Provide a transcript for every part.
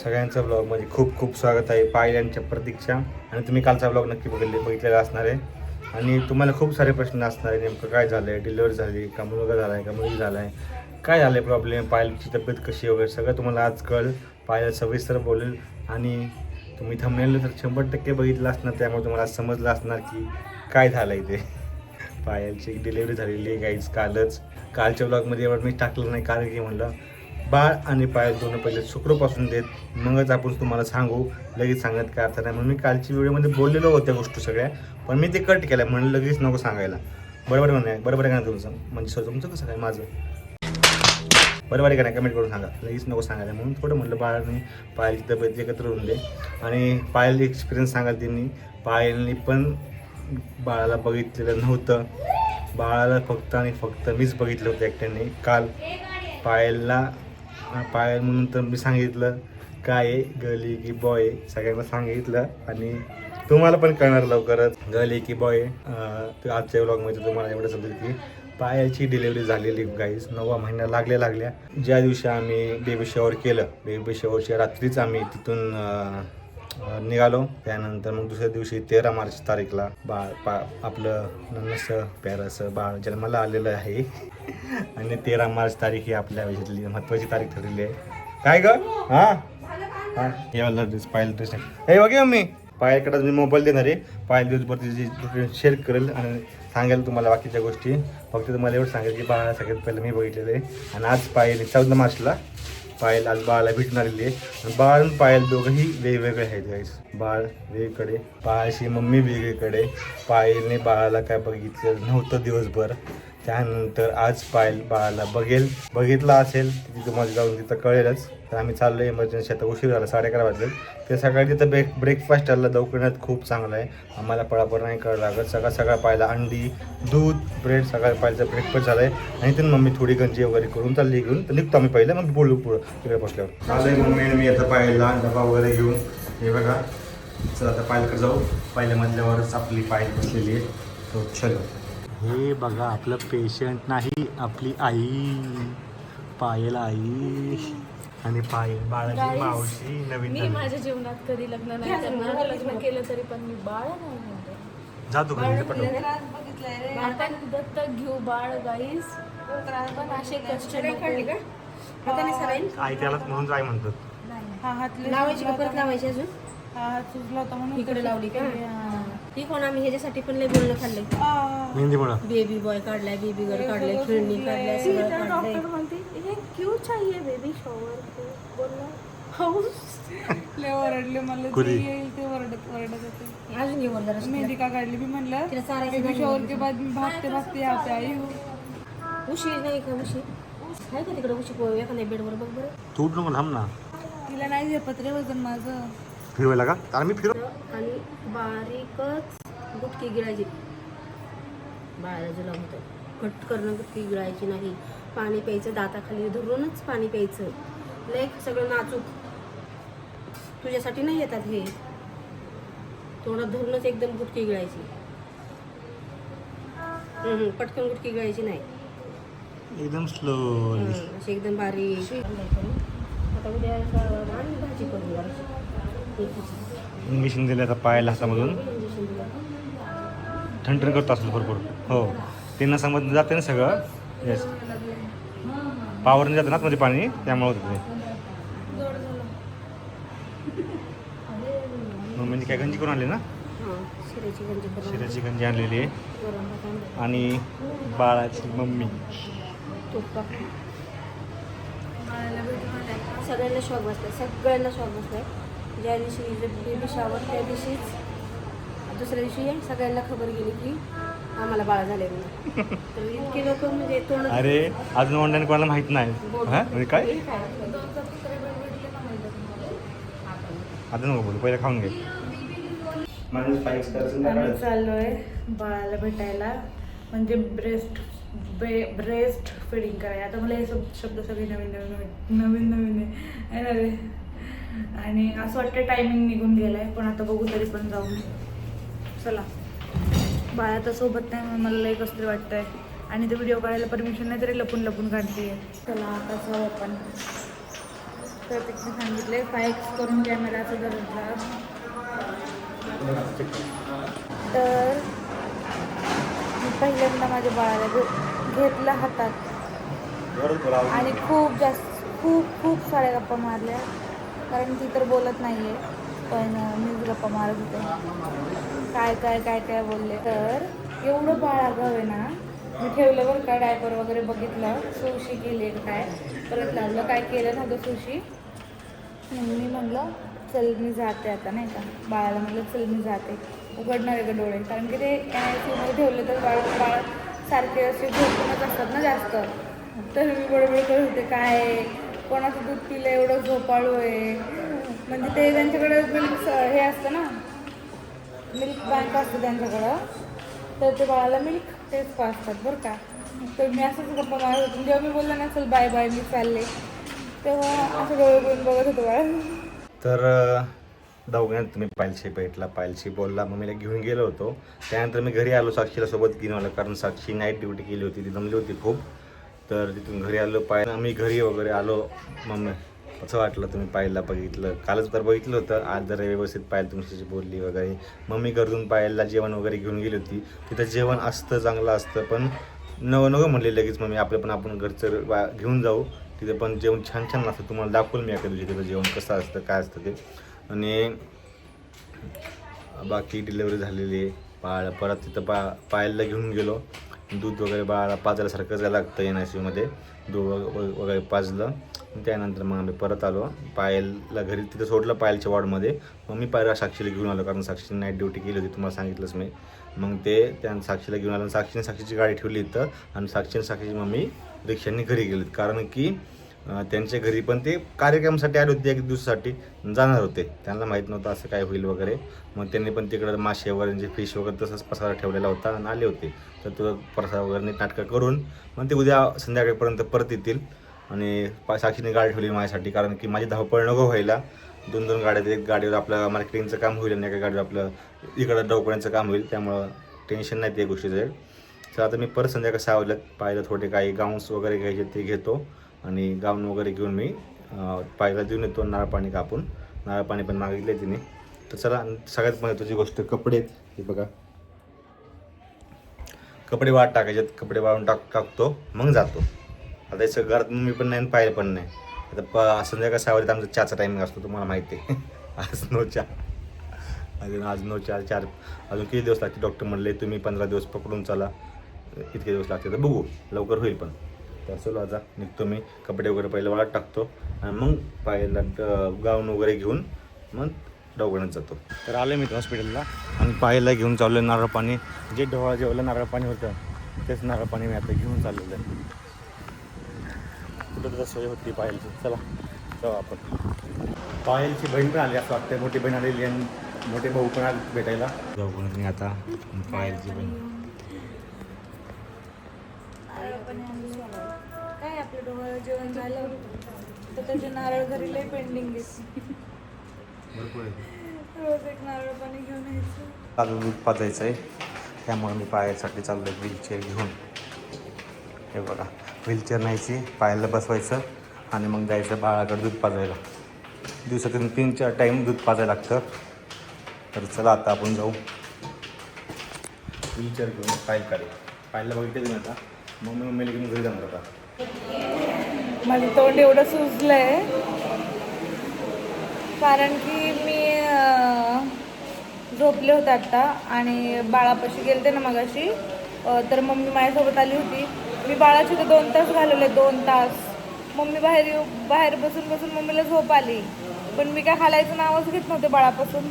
सगळ्यांचं ब्लॉगमध्ये खूप खूप स्वागत आहे. पायल्यांच्या प्रतीक्षा. आणि तुम्ही कालचा ब्लॉग नक्की बघितलेला असणार आहे. आणि तुम्हाला खूप सारे प्रश्न असणार आहे. नेमकं काय झालं आहे, डिलिव्हरी झाली का, मुलगा झाला आहे का, मुलगी झाला आहे, काय झालं आहे प्रॉब्लेम, पायलची तब्येत कशी वगैरे सगळं तुम्हाला आज कळेल. पायल सविस्तर बोलेल. आणि तुम्ही थंबनेल तर 100% बघितलं असणार, त्यामुळे तुम्हाला आज समजलं असणार की काय झालं आहे ते. पायलची डिलिव्हरी झालेली आहे गाईज कालच्या ब्लॉगमध्ये एवढं मी टाकलं नाही, कारण की म्हणलं बाळ आणि पायल दोन पहिले शुक्रपासून देत, मगच आपण तुम्हाला सांगू. लगेच सांगत काय अर्थ नाही. म्हणून मी कालची व्हिडिओमध्ये बोललेलो होत्या गोष्टी सगळ्या, पण मी ते कट केल्या. म्हणलं लगेच नको सांगायला. बरोबर आहे बरोबर आहे का तुमचं, म्हणजे तुमचं कसं काय, माझं बरोबर आहे का नाही, कमेंट करून सांगा. लगेच नको सांगायला म्हणून थोडं म्हणलं बाळाने पायलची तब्येत एकत्र होऊन दे. आणि पायल एक्सपिरियन्स सांगाल त्यांनी. पायलनी पण बाळाला बघितलेलं नव्हतं. बाळाला फक्त आणि फक्त मीच बघितलं होतं एकट्याने. काल पायल म्हणून तर मी सांगितलं काय आहे, गर्ल आहे की बॉय आहे, सगळ्यांना सांगितलं. आणि तुम्हाला पण कळणार लवकरच गर्ल आहे की बॉय आहे. आजच्या व्लॉगमध्ये तुम्हाला एवढं समजेल की पायलची डिलिव्हरी झालेली गाईज. 9वा महिना लागल्या ज्या दिवशी आम्ही बेबी शॉवर केलं, बेबी शॉवरच्या रात्रीच आम्ही तिथून निघालो. त्यानंतर मग दुसऱ्या दिवशी 13 मार्च तारीखला आपलं नन्हसं प्यारसं बाळ जन्माला आलेलं आहे. आणि 13 मार्च तारीख ही आपल्या आयुष्यातली महत्त्वाची तारीख ठरलेली आहे. काय ग हां याला ड्रेस पायल ड्रेस हे बघे मम्मी. पायलकडे मी मोबाईल देणार आहे. पायल दिवसभर तिची शेअर करेल आणि सांगेल तुम्हाला बाकीच्या गोष्टी. फक्त तुम्हाला एवढं सांगेल की बाळा सगळ्यात पहिलं मी बघितलेलं आहे. आणि आज पायल 14 मार्चला पायल आज बाळाला भेटून आलेली आहे. आणि बाळ आणि पायल दोघंही वेगवेगळे आहेत गाईस. बाळ वेगळीकडे, बाळाची मम्मी वेगळीकडे. पायलने बाळाला काय बघितलं नव्हतं दिवसभर. त्यानंतर आज पायल बाळाला बघितलं असेल तिथे तुम्हाला जाऊन तिथं कळेलच. तर आम्ही चाललो इमर्जन्सी. आता उशीर झाला, 11:30 वाजले. ते सकाळी तिथं ब्रेकफास्ट आला दवाखान्यात खूप चांगला आहे. आम्हाला पळापळ नाही करावं लागत. सकाळ पायला अंडी, दूध, ब्रेड सकाळ पायचा ब्रेकफास्ट झाला आहे. आणि तिथून मम्मी थोडी गंजी वगैरे करून चालली घेऊन. तर निघतो आम्ही पहिलं, मग बोलू पुढं तिकडे बसल्यावर. चालू मम्मी मी आता पायला डबा वगैरे घेऊन. हे बघा, चल आता पायलकडे जाऊ. पहिल्या मधल्यावरच आपली पायल बसलेली आहे. तो चलो. हे बघा आपलं पेशंट नाही, आपली आई, पायल आई. आणि पायल बाळाची मावशी नवीन. मी माझ्या जीवनात कधी लग्न नाही करणार. लग्न केलं तरी पण मी बाळ नाही म्हणते. जा तू घरी आपण दत्तक घेऊ बाळ गाईस. पण असे कष्ट आई त्याला म्हणून जाय म्हणतात. हा हात लावायची का परत लावायची अजून? हा हात सुजला होता म्हणून इकडे लावली का? ती कोण आम्ही ह्याच्यासाठी पण लय बोलणं खाल्लंय. मेहंदीमुळं बेबी बॉय काढलाय, बेबी गर्ल काढलाय, खेळणी काढलाय, सगळं काढलंय. डॉक्टर म्हणते हे क्यों चाहिए बेबी शॉवर. बोलला लय ओरडले मला. कुणी? जे येईल ते ओरडत होते. अजून ये वर जरा. मेहंदी का काढली मी म्हणलं तिला चारायचं बेबी नाही. शॉवर के बाद भागते आते आई हो. उशी नाही का? उशी आहे का तिकडे? उशी पोळ एखाद्या बेडवर बघ बरं. तू नको थांब ना. तिला नाही झेपत रे वजन माझं. फिरवायला का? तर मी फिरव. आणि बारीकच गुटकी गिळायची. बाळाला जुलाब होतं. कट करणं, गुटकी गिळायची नाही. पाणी प्यायचं, दाताखाली धरूनच पाणी प्यायचं. लय सगळं नाजूक. तुझ्यासाठी नाही येतात हे. तोंडात धरूनच एकदम गुटकी गिळायची. पटकन गुटकी गिळायची नाही. एकदम स्लो. अशी एकदम बारीक. आता उद्या आणि भाजी करून इंजेक्शन दिलं आता पायाला हातामधून. ठणठण करतो असलं भरपूर. हो त्यांना समज जाते ना सगळं. येस पावरने जातं ना मध्ये पाणी, त्यामुळे होतं ते. म्हणजे काय गंजी करून आणली ना, शिऱ्याची गंजी आणलेली आहे. आणि बाळाची मम्मी. सगळ्यांना शॉक बसलाय. ज्या दिवशी बेबी शॉवर त्या दिवशीच दुसऱ्या दिवशी सगळ्यांना खबर गेली की आम्हाला बाळ झाले म्हणून. तर इतके लोक म्हणजे तोंड. अरे अजून ऑनलाईन कोणाला माहित नाही. हां म्हणजे काय आता नको बोलू, पहिलं खाऊन घे. आम्ही चाललोय बाळाला भेटायला. म्हणजे ब्रेस्ट फिडिंग करायला. आता मला हे शब्द सगळे नवीन आहे ना रे. आणि असं वाटतं टायमिंग निघून गेलाय, पण आता बघू तरी पण जाऊन. चला. बाळा तर सोबत नाही म्हणून मला लई कसं तरी वाटतंय. आणि ते व्हिडिओ काढायला परमिशन नाही तरी लपून काढते. चला आता जाऊ आपण. प्रत्येकने सांगितले 5x करून कॅमेराचा दर्जा. तर मी पहिल्यांदा माझ्या बाळाला घेतलं हातात आणि खूप साऱ्या गप्पा मारल्या, कारण ती तर बोलत नाही आहे, पण मीच गप्पा मारत होते. काय बोलले. तर एवढं बाळ आगाव आहे ना. मी ठेवलं बरं का, डायपर वगैरे बघितलं, सुशी केली काय, परत लावलं, काय केलं नव्हतं सुशी. मी म्हटलं चल मी जाते आता, नाही का, बाळाला म्हटलं चल मी जाते, उघडणार आहे का डोळे, कारण की ते NICU मध्ये ठेवलं तर बाळ सारखे असे झोपूनच असतात ना जास्त. तर मी बडबड करत होते, काय कोणाचं दूध पिलं एवढं झोपाळू आहे, म्हणजे ते त्यांच्याकडे मिल्क हे असतं ना, मिल्क बँक असतं त्यांच्याकडं, तर ते बाळाला मिल्क तेच पाजतात बरं का. तर मी असंच गप्पा मारत होते. जेव्हा मी बोललं ना चल बाय बाय मी चालले, तेव्हा असं डोळे करून बघत होतो बाळ. तर दवाखान्यात तुम्ही पायलशी भेटला, पायलशी बोलला, मग मी घेऊन गेलो होतो. त्यानंतर मी घरी आलो, साक्षीला सोबत घेऊन आलो, कारण साक्षी नाईट ड्युटी केली होती, ती दमली होती खूप. तर तिथून घरी आलो, आम्ही घरी वगैरे आलो. मग असं वाटलं तुम्ही पायलला बघितलं, कालच तर बघितलं होतं, आज जरा व्यवस्थित पायल तुमच्याशी बोलली वगैरे. मम्मी घरून पायलला जेवण वगैरे घेऊन गेली होती. तिथं जेवण असतं, चांगलं असतं, पण नको म्हणले लगेच मम्मी, आपण घरचं घेऊन जाऊ, तिथे पण जेवण छान असतं. तुम्हाला दाखवलं मी एका दिवशी तिथं जेवण कसं असतं, काय असतं ते. आणि बाकी डिलेवरी झालेली आहे. परत तिथं पायलला घेऊन गेलो, दूध वगैरे बाळाला पाजायलासारखं जायला लागतं NICU मध्ये, दूध वगैरे पाजलं. त्यानंतर मग आम्ही परत आलो, पायलला घरी तिथं सोडलं पायलच्या वॉर्डमध्ये. मग मी पायला साक्षीला घेऊन आलो, कारण साक्षीने नाईट ड्युटी केली होती, तुम्हाला सांगितलंच मी. मग त्या साक्षीला घेऊन आलो, साक्षीची गाडी ठेवली इथं, आणि साक्षीची मम्मी रिक्षाने घरी गेलीत, कारण की त्यांच्या घरी पण ते कार्यक्रमासाठी आले होते, 1 दिवसासाठी जाणार होते. त्यांना माहीत नव्हतं असं काय होईल वगैरे. मग त्यांनी पण तिकडं मासे वगैरे फिश वगैरे तसंच पसारा ठेवलेला होता आणि आले होते. तर तो पसारा वगैरे नाटकं करून मग ते उद्या संध्याकाळपर्यंत परत येतील. आणि साक्षीने गाडी ठेवली माझ्यासाठी, कारण की माझी धावपळ नको व्हायला. 2 गाड्या, एक गाडीवर आपलं मार्केटिंगचं काम होईल आणि एका गाडीवर आपलं इकडं डॉक्युमेंटचं काम होईल, त्यामुळं टेन्शन नाही त्या गोष्टीचं. तर आता मी परत संध्याकाळी 6 वाजल्यात पाहिलं, थोडे काही गाऊन्स वगैरे घ्यायचे ते घेतो, आणि गाऊन वगैरे घेऊन मी पायला देऊन येतो. नारळ पाणी कापून, नारळ पाणी पण मागितले तिने. तर चला, सगळ्यात महत्त्वाची गोष्ट कपडे आहेत. हे बघा, कपडे वाळत टाकायचे, कपडे वाळून टाकतो, मग जातो. आता हे सगळं घरात मम्मी पण नाही आणि पाहिलं पण नाही. आता संध्याकाळ 6 वाजता आमचा चहाचा टायमिंग असतो, तुम्हाला माहिती आहे. आज 9 चहा, आज 9 4 अजून किती दिवस लागते. डॉक्टर म्हणले तुम्ही 15 दिवस पकडून चला, इतके दिवस लागते, तर बघू लवकर होईल. पण तर चलो आता निघतो मी, कपडे वगैरे पहिलं वाळत टाकतो, आणि मग पायला गाऊन वगैरे घेऊन मग दवाखान्यात जातो. तर आलो मी हॉस्पिटलला, आणि पायला घेऊन चाललो नारळ पाणी. जे डोळा जेवलं नारळ पाणी होतं, तेच नारळ पाणी मी आता घेऊन चाललेलं आहे. कुठं तर सोय होती पायलची. चला जाऊ आपण. पायलची बहीण पण आली असं वाटतं, मोठी बहीण आलेली, आणि मोठे भाऊ पण आले भेटायला. दवाखान्यात मी आता पायलची बहीण. काय आपलं डोळं जेवण झालं तर त्याचे नारळ घरी लय पेंडिंग भरपूर आहे, रोज एक नारळ पाणी घेऊन यायचं. अजून दूध पाजायचं आहे, त्यामुळे मी पायासाठी चाललो आहे व्हीलचेअर घेऊन. हे बघा, व्हीलचेअर न्यायची, पायाला बसवायचं, आणि मग जायचं बाळाकडे दूध पाजायला. दिवसातून 3-4 टाईम दूध पाजायला लागतं. तर चला आता आपण जाऊ व्हीलचेअर घेऊन पायला बघितलं मी आता. मग मी मम्मीला घेऊन घरी जाणार होता. माझं तोंड एवढं सुजलंय, कारण की मी झोपले होते आत्ता, आणि बाळापाशी गेलते ना मगाशी. तर मम्मी माझ्यासोबत आली होती. मी बाळाची तर 2 तास घालवले, 2 तास. मम्मी बाहेर बसून मम्मीला झोप आली, पण मी काय हालायचं नावच घेत नव्हते बाळापासून,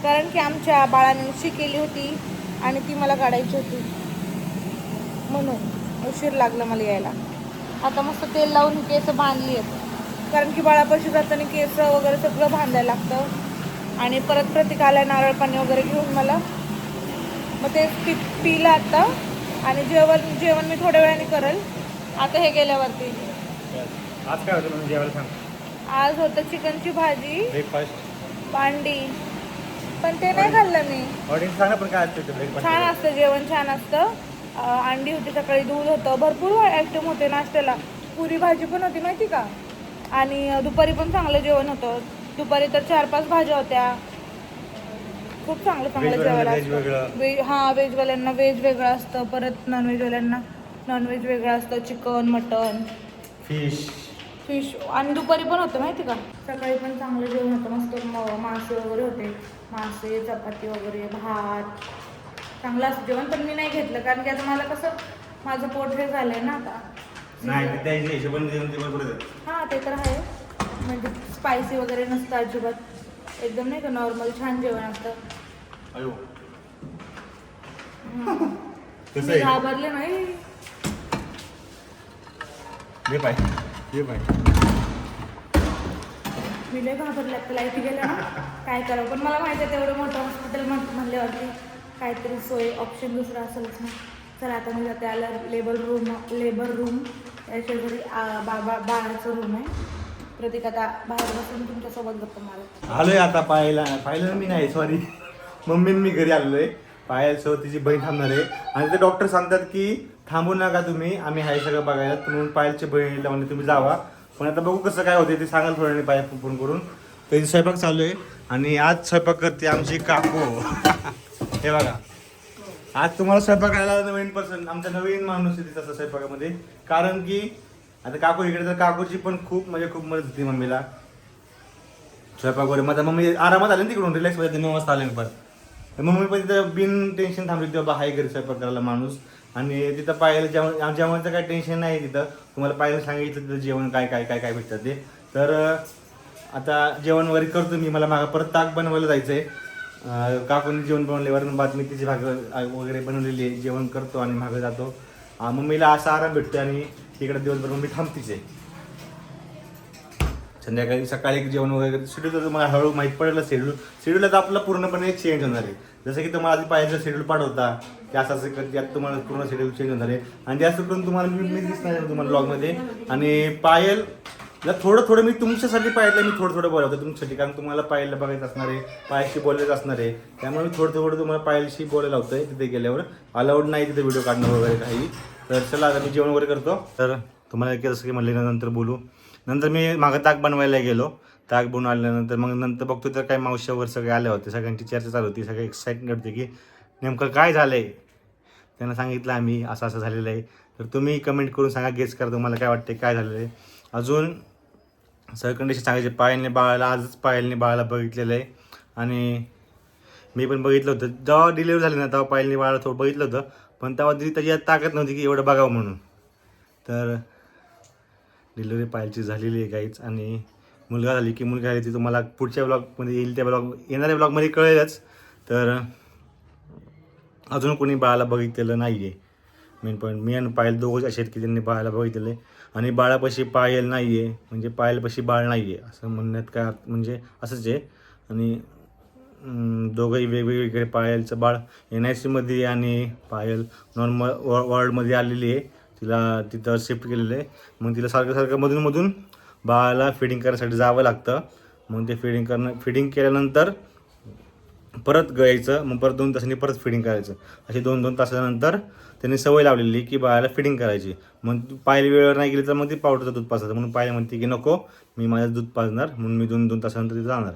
कारण की आमच्या बाळाने उशी केली होती आणि ती मला काढायची होती, म्हणून उशीर लागला मला यायला. आता मस्त तेल लावून केस बांधली आहेत, कारण की बाळापाशी जाताना केस वगैरे सगळं बांधायला लागतं. आणि परत प्रतीक आला नारळ पाणी वगैरे घेऊन मला, मग ते पिलं आता. आणि जेवण मी थोड्या वेळाने करेल, आता हे गेल्यावरती. आज काय होतं म्हणून जेवायला सांग. आज होतं चिकनची भाजी, ब्रेकफास्ट, अंडी, पण ते नाही खाल्लं मी. ऑडियन्स सांगा पण काय असतं ब्रेकफास्ट. छान असतं जेवण, छान असतं. अंडी होती, सकाळी दूध होतं, भरपूर आयटम होते नाश्त्याला. पुरी भाजी पण होती, माहिती का. आणि दुपारी पण चांगलं जेवण होतं. दुपारी तर 4-5 भाज्या होत्या. खूप चांगलं जेवण असतं. हां, व्हेजवाल्यांना व्हेज वेगळं असतं, परत नॉनव्हेजवाल्यांना नॉनव्हेज वेगळं असतं. चिकन, मटन, फिश आणि दुपारी पण होतं माहिती का. सकाळी पण चांगलं जेवण होतं, मस्त मासे वगैरे होते. मासे, चपाती वगैरे, भात, चांगलं असं जेवण. पण मी नाही घेतलं कारण की आता मला कसं माझं पोट हे झालंय ना आता. हां, ते तर आहे. म्हणजे स्पायसी वगैरे नसतं अजिबात, एकदम नाही का नॉर्मल छान जेवण असतं. मी घाबरले नाही. मी लय घाबरले त्याला इथे गेलं ना काय करावं. पण मला माहिती आहे तेवढं मोठं हॉस्पिटल म्हणल्यावरती काहीतरी सोय ऑप्शन दुसरं असेलच ना. चला आता मी जाते. आला लेबर रूम याच्या घरी बाळाचं रूम आहे. प्रतीक आता बाहेर बसून तुमच्यासोबत गप्पा मारत आलोय आता पाहिलं मी नाही, सॉरी, मम्मी मी घरी आलोय. पायलसोबत तिची बहीण थांबणार आहे आणि ते डॉक्टर सांगतात की थांबू नका तुम्ही, आम्ही हाय सगळं बघायला. म्हणून पायलची बहीणला म्हणजे तुम्ही जावा. पण आता बघू कसं काय होते ते सांगाल थोड्या वेळाने पायल फोन करून. तर स्वयंपाक चालू आहे आणि आज स्वयंपाक करते आमची काकू. हे बघा, आज तुम्हाला स्वयंपाक करायला नवीन पर्सन, आमचा नवीन माणूस आहे तिचा स्वयंपाकामध्ये. कारण की आता काकू इकडे, तर काकूची पण खूप मदत होती मम्मीला स्वयंपाक वगैरे. माझा मम्मी आरामात आली ना तिकडून, रिलॅक्स मध्ये 9 वाजता आले पण. मम्मी पण तिथं बिन टेन्शन थांबली तेव्हा हाय घरी स्वयंपाक करायला माणूस. आणि तिथं पाहिलं जेवणाचं काही टेन्शन नाही तिथं. तुम्हाला पाहिलं सांगितलं तिथं जेवण काय काय काय काय भेटतं ते. तर आता जेवण वगैरे करतो मी. मला मागं परत ताक बनवायला जायचं आहे. काकूने जेवण बनवल्यावर भात मी तिची भाकर वगैरे बनवलेली आहे. जेवण करतो आणि मागं जातो. मम्मीला असा आराम भेटतो आणि इकडे दिवसभर मम्मी थांबतीच आहे. संध्याकाळी सकाळी जेवण वगैरे शेड्यूल तर तुम्हाला हळूहळू माहीत पडेल. शेड्यूल आता आपला पूर्णपणे चेंज होणार आहे. जसं की तुम्हाला आधी पाहिजे शेड्यूल पाठवता की असं त्यात तुम्हाला पूर्ण शेड्यूल चेंज होणार आहे. आणि जास्त करून तुम्हाला मी दिसणार आहे तुम्हाला ब्लॉगमध्ये. आणि पायलला थोडं मी तुमच्यासाठी पाहिलं, मी थोडं बोलावतो तुमच्यासाठी. कारण तुम्हाला पायलला बघायचं असणार आहे, पायलशी बोलायचं असणार आहे. त्यामुळे मी थोडं तुम्हाला पायलशी बोलायला होतंय. तिथे गेल्यावर अलाउड नाही तिथे व्हिडिओ काढणं वगैरे काही. तर चला आता मी जेवण वगैरे करतो. तर तुम्हाला जसं की म्हणले नंतर बोलू. नंतर मी मागं ताक बनवायला गेलो. ताक बनवून आल्यानंतर मग नंतर बघतो तर काही मावश्यावर सगळे आले होते. सगळ्यांची चर्चा चालू होती. सगळे एक्साइटमेंट होते की नेमकं काय झालं आहे. त्यांना सांगितलं आम्ही असं झालेलं आहे. तर तुम्ही कमेंट करून सांगा, गेस करा तुम्हाला काय वाटते काय झालेलं आहे. अजून सगळं कंडिशन सांगायचे. आजच पायलने बाळाला बघितलेलं आहे. आणि मी पण बघितलं होतं जेव्हा डिलिव्हरी झाली ना, तेव्हा पायलने बाळाला थोडं बघितलं होतं. पण तेव्हा त्याची ताकद नव्हती की एवढं बघावं म्हणून. तर डिलिव्हरी पायलची झालेली आहे काहीच. आणि मुलगा झाली ती तुम्हाला पुढच्या ब्लॉगमध्ये येईल. त्या येणाऱ्या ब्लॉगमध्ये कळेलच. तर अजून कोणी बाळाला बघितलेलं नाही आहे. मेन पॉईंट मी आणि पायल दोघंच असे आहेत की त्यांनी बाळाला बघितलेलं आहे. आणि बाळापाशी पायल नाही आहे, म्हणजे पायलपाशी बाळ नाही आहे असं म्हणण्यात काय म्हणजे असंच आहे. आणि दोघंही वेगवेगळे. पायलचं बाळ NICमध्ये आणि पायल नॉर्मल वॉर्डमध्ये आलेली आहे. तिला तिथं शिफ्ट केलेलं आहे. मग तिला सारखं मधून बाळाला फिडिंग करण्यासाठी जावं लागतं. मग ते फिडिंग केल्यानंतर परत यायचं. मग परत 2 तासांनी परत फिडिंग करायचं. अशी 2 तासानंतर त्यांनी सवय लावलेली की बाळाला फिडिंग करायची. मग पायल वेळेवर नाही गेली तर मग ती पावडरचं दूध पाजायचं. म्हणून पायल म्हणते की नको, मी माझं दूध पाजणार. म्हणून मी 2 तासानंतर तिथं जाणार.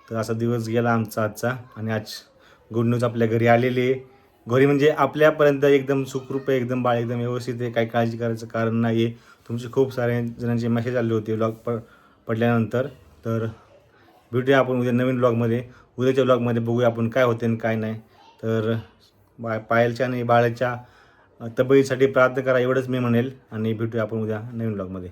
तर असा दिवस गेला आमचा आजचा. आणि आज गुड न्यूज आपल्या घरी आलेली आहे. घरी म्हणजे आपल्यापर्यंत एकदम सुखरूप आहे, एकदम बाळ एकदम व्यवस्थित आहे. काही काळजी करायचं कारण नाही आहे. तुमचे खूप सारे जणांचे मेसेज आले होते ब्लॉग पडल्यानंतर. तर भेटूया आपण उद्या नवीन ब्लॉगमध्ये. उद्याच्या ब्लॉगमध्ये बघूया आपण काय होते आणि काय नाही. तर पायलच्या आणि बाळाच्या तब्येतीसाठी प्रार्थना करा एवढंच मी म्हणेल. आणि भेटूया आपण उद्या नवीन ब्लॉगमध्ये.